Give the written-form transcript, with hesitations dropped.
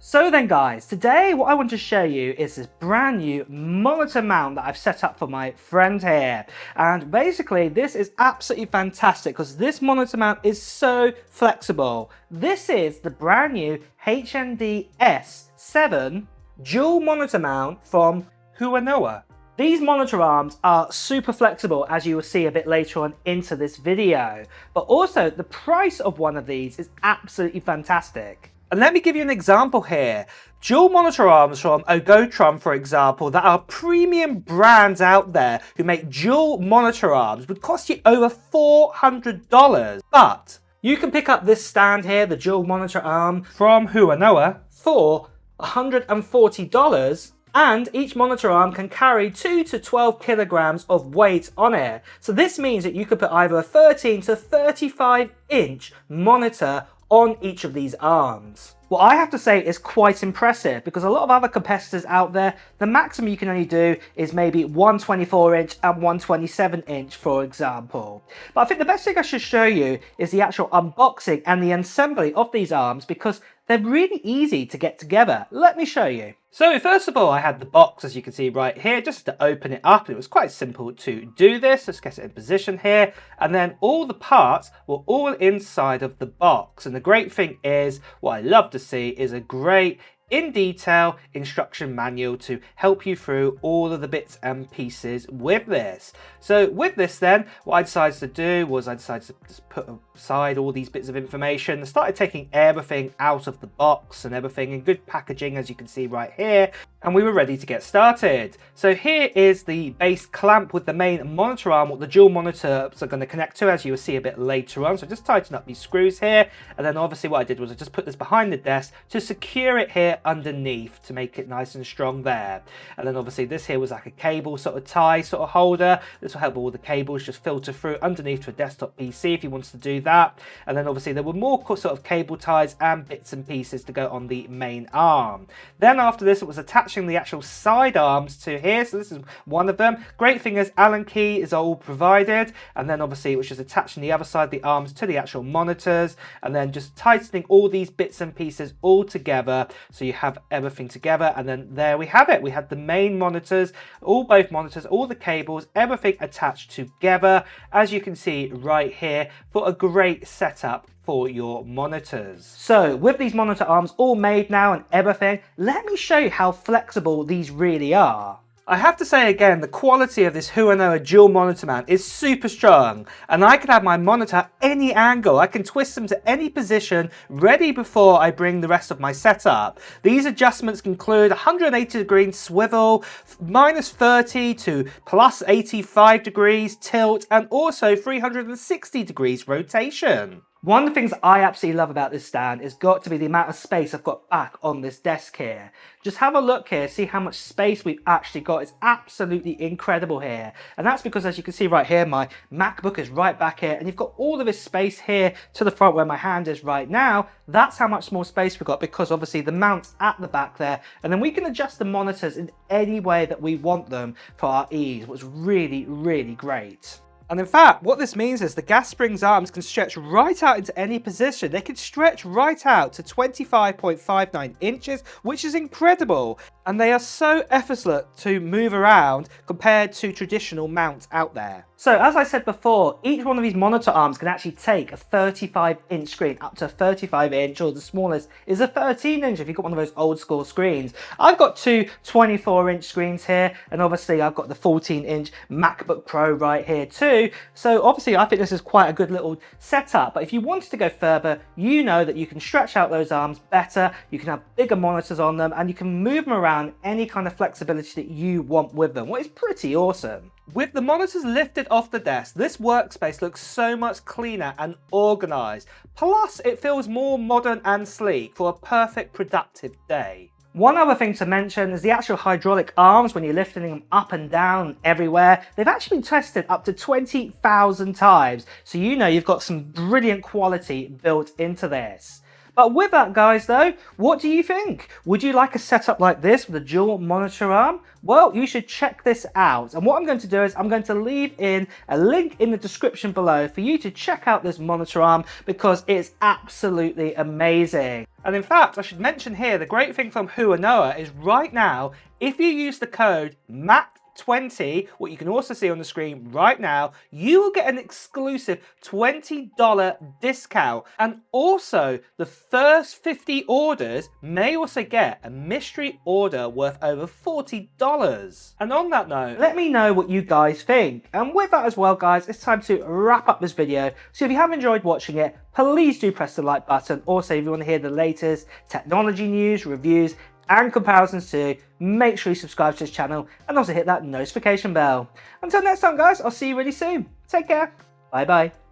So then guys, today what I want to show you is this brand new monitor mount that I've set up for my friend here. And basically this is absolutely fantastic because this monitor mount is so flexible. This is the brand new HDNS8 dual monitor mount from Huanuo. These monitor arms are super flexible, as you will see a bit later on into this video, but also the price of one of these is absolutely fantastic. And let me give you an example here. Dual monitor arms from Ergonomics, for example, that are premium brands out there who make dual monitor arms would cost you over $400. But you can pick up this stand here, the dual monitor arm from Huanuo, for $140. And each monitor arm can carry 2 to 12 kilograms of weight on it. So this means that you could put either a 13 to 35 inch monitor on each of these arms. What I have to say is quite impressive, because a lot of other competitors out there, the maximum you can only do is maybe 124 inch and 127 inch, for example. But I think the best thing I should show you is the actual unboxing and the assembly of these arms, because they're really easy to get together. Let me show you. So first of all, I had the box, as you can see right here, just to open it up. It was quite simple to do this. Let's get it in position here. And then all the parts were all inside of the box. And the great thing is, what I love to see is a great in detail instruction manual to help you through all of the bits and pieces with this. So with this then, what I decided to do was I decided to just put aside all these bits of information and started taking everything out of the box and everything in good packaging, as you can see right here, and we were ready to get started. So here is the base clamp with the main monitor arm, what the dual monitors are going to connect to, as you will see a bit later on. So just tighten up these screws here, and then obviously what I did was I just put this behind the desk to secure it here underneath to make it nice and strong there. And then obviously this here was like a cable sort of tie sort of holder. This will help all the cables just filter through underneath to a desktop PC if you wanted to do that. And then obviously there were more sort of cable ties and bits and pieces to go on the main arm. Then after this, it was attaching the actual side arms to here. So this is one of them. Great thing is Allen key is all provided, and then obviously it was just attaching the other side of the arms to the actual monitors, and then just tightening all these bits and pieces all together so you have everything together. And then there we have it. We had the main monitors, both monitors, all the cables, everything attached together, as you can see right here, for a great setup for your monitors. So with these monitor arms all made now and everything, let me show you how flexible these really are. I have to say again, the quality of this Huanuo dual monitor mount is super strong, and I can have my monitor any angle. I can twist them to any position ready before I bring the rest of my setup. These adjustments include 180 degree swivel, -30 to +85 degrees tilt, and also 360 degrees rotation. One of the things I absolutely love about this stand has got to be the amount of space I've got back on this desk here. Just have a look here, see how much space we've actually got. It's absolutely incredible here. And that's because, as you can see right here, my MacBook is right back here, and you've got all of this space here to the front where my hand is right now. That's how much more space we've got, because obviously the mount's at the back there, and then we can adjust the monitors in any way that we want them for our ease, which is really, really great. And in fact, what this means is the gas springs arms can stretch right out into any position. They can stretch right out to 25.59 inches, which is incredible. And they are so effortless to move around compared to traditional mounts out there. So as I said before, each one of these monitor arms can actually take a 35-inch screen, up to a 35-inch, or the smallest is a 13-inch if you've got one of those old school screens. I've got two 24-inch screens here, and obviously I've got the 14-inch MacBook Pro right here too. So obviously I think this is quite a good little setup, but if you wanted to go further, you know that you can stretch out those arms better, you can have bigger monitors on them, and you can move them around any kind of flexibility that you want with them, which is pretty awesome. With the monitors lifted off the desk, this workspace looks so much cleaner and organized. Plus, it feels more modern and sleek for a perfect productive day. One other thing to mention is the actual hydraulic arms. When you're lifting them up and down everywhere, they've actually been tested up to 20,000 times. So you know you've got some brilliant quality built into this. But with that, guys, though, what do you think? Would you like a setup like this with a dual monitor arm? Well, you should check this out. And what I'm going to do is I'm going to leave in a link in the description below for you to check out this monitor arm because it's absolutely amazing. And in fact, I should mention here, the great thing from Huanuo is right now, if you use the code MAT20, what you can also see on the screen right now, you will get an exclusive $20 discount. And also, the first 50 orders may also get a mystery order worth over $40. And on that note, let me know what you guys think. And with that as well, guys, it's time to wrap up this video. So if you have enjoyed watching it, please do press the like button. Also, if you want to hear the latest technology news, reviews, and comparisons too, make sure you subscribe to this channel and also hit that notification bell. Until next time, guys, I'll see you really soon. Take care. Bye bye.